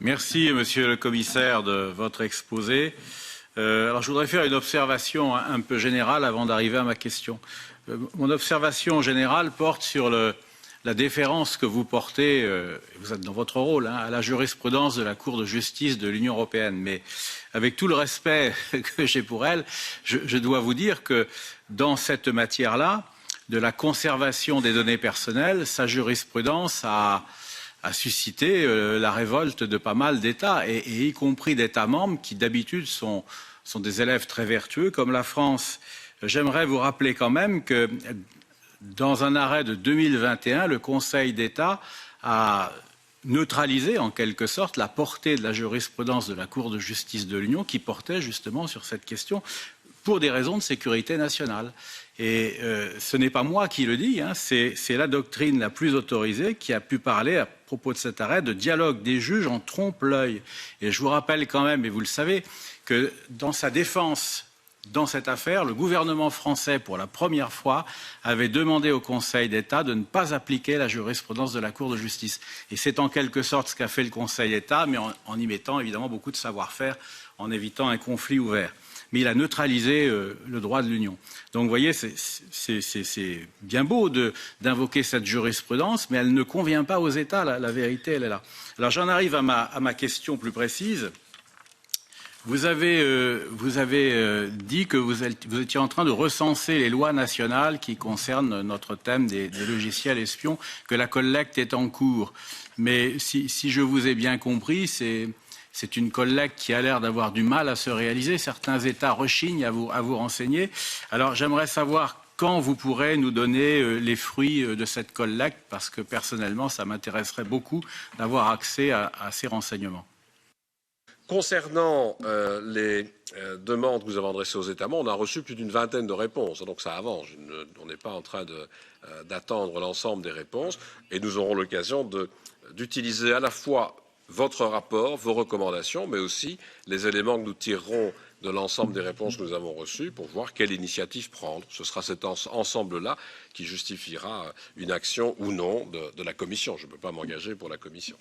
Merci, Monsieur le Commissaire, de votre exposé. Alors, je voudrais faire une observation un peu générale avant d'arriver à ma question. Mon observation générale porte sur la déférence que vous portez, vous êtes dans votre rôle, à la jurisprudence de la Cour de justice de l'Union européenne. Mais avec tout le respect que j'ai pour elle, je dois vous dire que dans cette matière-là, de la conservation des données personnelles, sa jurisprudence a suscité la révolte de pas mal d'États, et y compris d'États membres qui d'habitude sont des élèves très vertueux comme la France. J'aimerais vous rappeler quand même que dans un arrêt de 2021, le Conseil d'État a neutralisé en quelque sorte la portée de la jurisprudence de la Cour de justice de l'Union qui portait justement sur cette question pour des raisons de sécurité nationale. Et ce n'est pas moi qui le dis, c'est la doctrine la plus autorisée qui a pu parler à propos de cet arrêt de dialogue des juges en trompe-l'œil. Et je vous rappelle quand même, et vous le savez, que dans sa défense dans cette affaire, le gouvernement français, pour la première fois, avait demandé au Conseil d'État de ne pas appliquer la jurisprudence de la Cour de justice. Et c'est en quelque sorte ce qu'a fait le Conseil d'État, mais en y mettant évidemment beaucoup de savoir-faire, en évitant un conflit ouvert. Mais il a neutralisé le droit de l'Union. Donc vous voyez, c'est bien beau d'invoquer cette jurisprudence, mais elle ne convient pas aux États, la vérité, elle est là. Alors j'en arrive à ma question plus précise. Vous avez dit que vous étiez en train de recenser les lois nationales qui concernent notre thème des logiciels espions, que la collecte est en cours. Mais si je vous ai bien compris, c'est une collecte qui a l'air d'avoir du mal à se réaliser. Certains États rechignent à vous renseigner. Alors j'aimerais savoir quand vous pourrez nous donner les fruits de cette collecte, parce que personnellement, ça m'intéresserait beaucoup d'avoir accès à ces renseignements. Concernant les demandes que nous avons adressées aux États membres, on a reçu plus d'une vingtaine de réponses, donc ça avance. On n'est pas en train d'attendre l'ensemble des réponses, et nous aurons l'occasion d'utiliser à la fois votre rapport, vos recommandations, mais aussi les éléments que nous tirerons de l'ensemble des réponses que nous avons reçues pour voir quelle initiative prendre. Ce sera cet ensemble-là qui justifiera une action ou non de la Commission. Je ne peux pas m'engager pour la Commission.